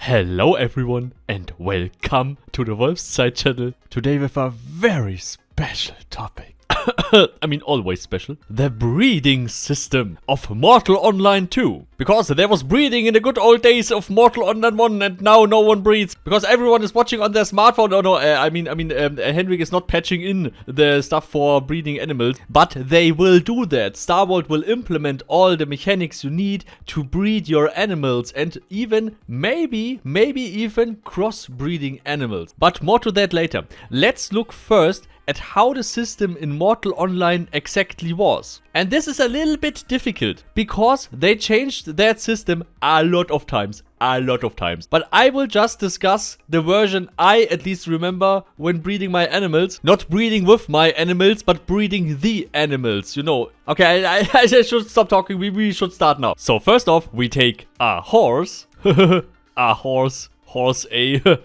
Hello everyone and welcome to the Wolfside channel. Today with a very special topic. I mean always special. The breeding system of Mortal Online 2. Because there was breeding in the good old days of Mortal Online 1 and now no one breeds. Because everyone is watching on their smartphone. Oh no, Henrik is not patching in the stuff for breeding animals. But they will do that. Star Wars will implement all the mechanics you need to breed your animals. And even, maybe even cross-breeding animals. But more to that later. Let's look first at how the system in Mortal Online exactly was. And this is a little bit difficult because they changed that system a lot of times. But I will just discuss the version I at least remember when breeding my animals. Not breeding with my animals, but breeding the animals, you know. Okay, I should stop talking. We should start now. So first off, we take a horse. A horse A.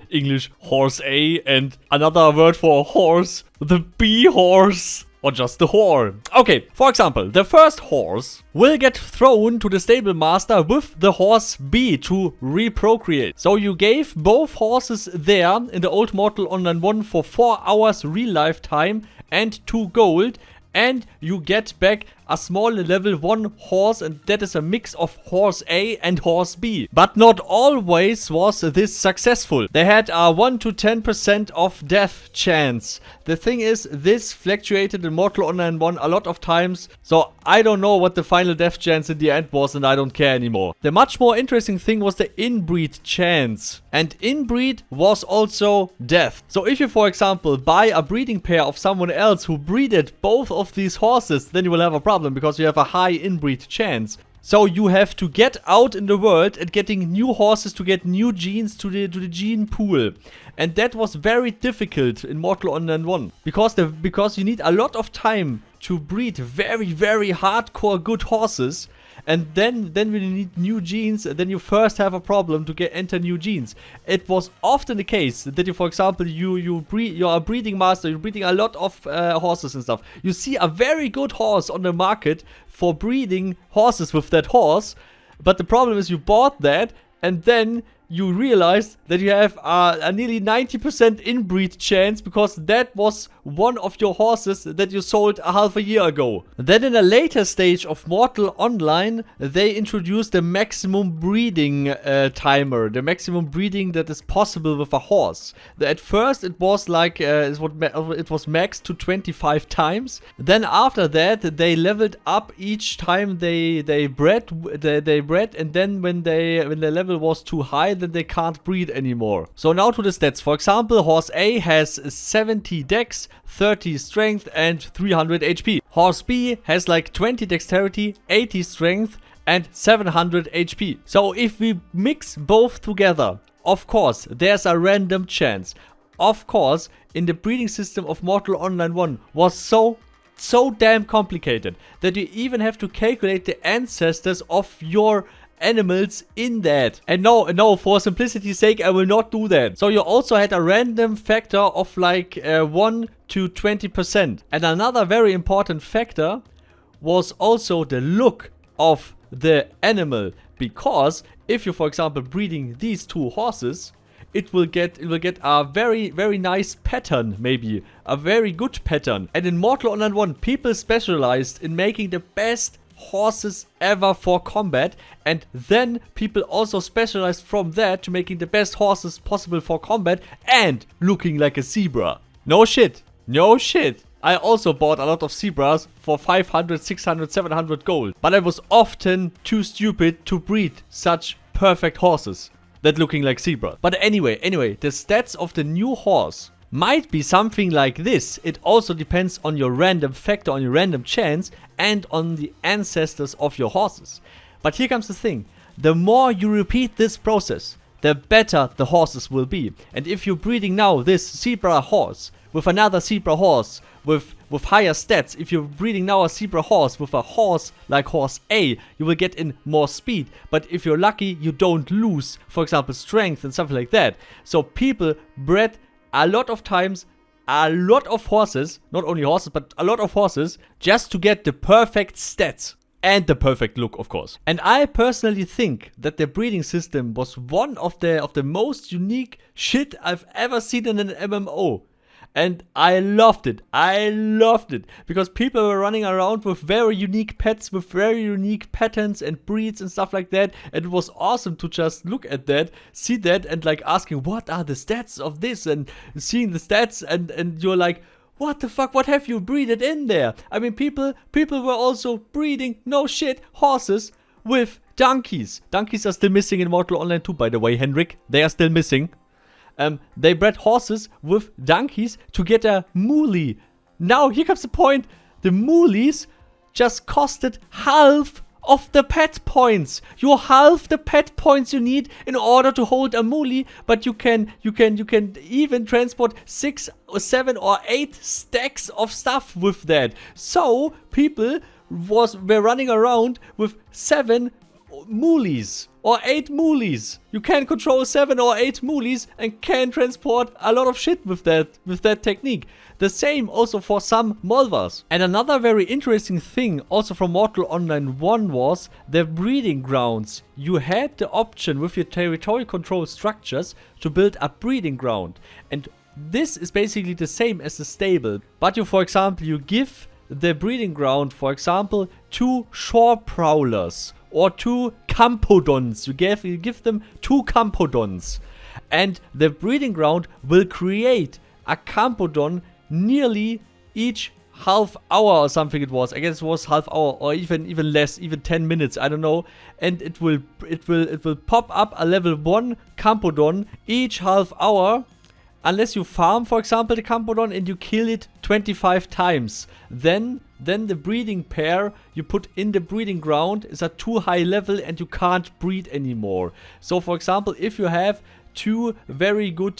English horse A, and another word for horse, the B horse, or just the whore. Okay, for example, the first horse will get thrown to the stable master with the horse B to reprocreate. So you gave both horses there in the old Mortal Online 1 for 4 hours real life time and 2 gold, and you get back a small level 1 horse, and that is a mix of horse A and horse B. But not always was this successful. They had a 1 to 10% of death chance. The thing is, this fluctuated in Mortal Online 1 a lot of times, so I don't know what the final death chance in the end was, and I don't care anymore. The much more interesting thing was the inbreed chance. And inbreed was also death. So if you, for example, buy a breeding pair of someone else who breeded both of these horses, then you will have a problem because you have a high inbreed chance. So you have to get out in the world and getting new horses to get new genes to the gene pool. And that was very difficult in Mortal Online 1. Because you need a lot of time to breed very hardcore good horses. And then when you need new genes, then you first have a problem to enter new genes. It was often the case that you, for example, you're a breeding master, you're breeding a lot of horses and stuff. You see a very good horse on the market for breeding horses with that horse, but the problem is you bought that and then you realized that you have a nearly 90% inbreed chance because that was one of your horses that you sold a half a year ago. Then in a later stage of Mortal Online, they introduced the maximum breeding timer, the maximum breeding that is possible with a horse. At first it was like, it was maxed to 25 times. Then after that they leveled up each time they bred, and then when the level was too high, then they can't breed anymore. So now to the stats. For example, horse A has 70 dex, 30 strength and 300 HP. Horse B has like 20 dexterity, 80 strength and 700 HP. So if we mix both together, of course there's a random chance. Of course, in the breeding system of Mortal Online 1 was so damn complicated that you even have to calculate the ancestors of your animals in that. And no, for simplicity's sake, I will not do that. So you also had a random factor of like 1 to 20%. And another very important factor was also the look of the animal. Because if you, for example, breeding these two horses, it will get a very nice pattern, maybe a very good pattern. And in Mortal Online 1, people specialized in making the best horses ever for combat, and then people also specialized from that to making the best horses possible for combat and looking like a zebra. No shit. I also bought a lot of zebras for 500, 600, 700 gold, but I was often too stupid to breed such perfect horses that looking like zebra. But anyway, the stats of the new horse might be something like this. It also depends on your random factor, on your random chance, and on the ancestors of your horses. But here comes the thing. The more you repeat this process, the better the horses will be. And if you're breeding now this zebra horse with another zebra horse with higher stats, if you're breeding now a zebra horse with a horse like horse A, you will get in more speed. But if you're lucky, you don't lose, for example, strength and something like that. So people bred a lot of times a lot of horses, not only horses, but a lot of horses, just to get the perfect stats. and the perfect look, of course. And I personally think that the breeding system was one of the most unique shit I've ever seen in an MMO. And I loved it. I loved it. Because people were running around with very unique pets, with very unique patterns and breeds and stuff like that. And it was awesome to just look at that, see that, and like asking, what are the stats of this? And seeing the stats, and you're like, what the fuck, what have you breeded in there? I mean, people were also breeding, no shit, horses with donkeys. Donkeys are still missing in Mortal Online 2, by the way, Henrik. They are still missing. They bred horses with donkeys to get a moolie. Now, here comes the point. The moolies just costed half of the pet points. You halve the pet points you need in order to hold a moolie, but you can even transport 6 or 7 or 8 stacks of stuff with that. So people were running around with 7 moolies or 8 moolies. You can control 7 or 8 moolies and can transport a lot of shit with that technique. The same also for some Molvars. And another very interesting thing also from Mortal Online 1 was the breeding grounds. You had the option with your territory control structures to build a breeding ground. And this is basically the same as the stable. But you, for example, you give the breeding ground, for example, 2 shore prowlers or 2 campodons. You give them 2 campodons. And the breeding ground will create a campodon nearly each half hour or something it was. I guess it was half hour or even less, even 10 minutes, I don't know. And it will pop up a level 1 campodon each half hour. Unless you farm, for example, the campodon and you kill it 25 times. Then the breeding pair you put in the breeding ground is at too high level and you can't breed anymore. So, for example, if you have 2 very good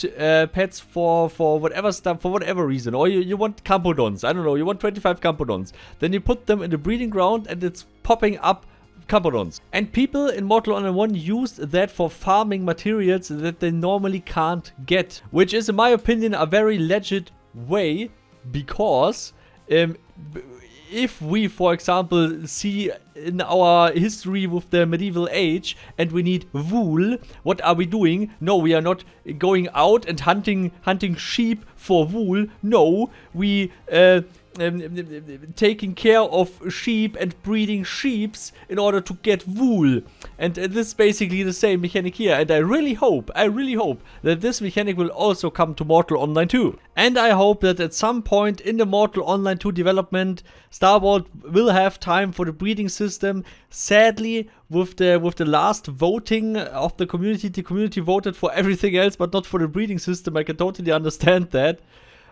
pets for whatever stuff, for whatever reason, or you want campodons, I don't know, you want 25 campodons, then you put them in the breeding ground and it's popping up campodons. And people in Mortal Online 1 used that for farming materials that they normally can't get, which is, in my opinion, a very legit way, because if we, for example, see in our history with the medieval age and we need wool, what are we doing? No, we are not going out and hunting sheep for wool. No, we taking care of sheep and breeding sheeps in order to get wool. And this is basically the same mechanic here. And I really hope that this mechanic will also come to Mortal Online 2. And I hope that at some point in the Mortal Online 2 development, Star Wars will have time for the breeding system. Sadly, with the last voting of the community voted for everything else, but not for the breeding system. I can totally understand that.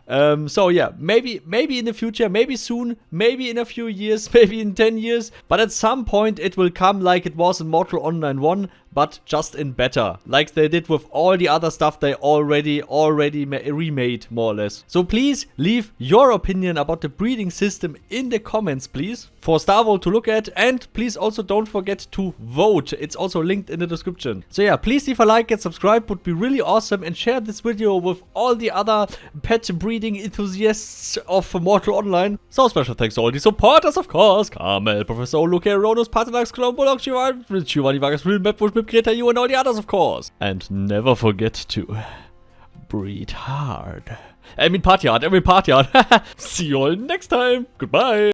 So yeah, maybe in the future, maybe soon, maybe in a few years, maybe in 10 years, but at some point it will come like it was in Mortal Online 1, but just in better, like they did with all the other stuff they already remade, more or less. So please leave your opinion about the breeding system in the comments, please, for Star Wars to look at, and please also don't forget to vote. It's also linked in the description. So yeah, please leave a like and subscribe, would be really awesome, and share this video with all the other pet breeding enthusiasts of Mortal Online. So special thanks to all the supporters, of course: Carmel, Professor Lukario, Rhonus, Paarthurnax, Cologne, Bulldog, Giovanni, Vargas, RealMadWurst, you and all the others, of course. And never forget to breed hard. I mean party hard. See you all next time. Goodbye.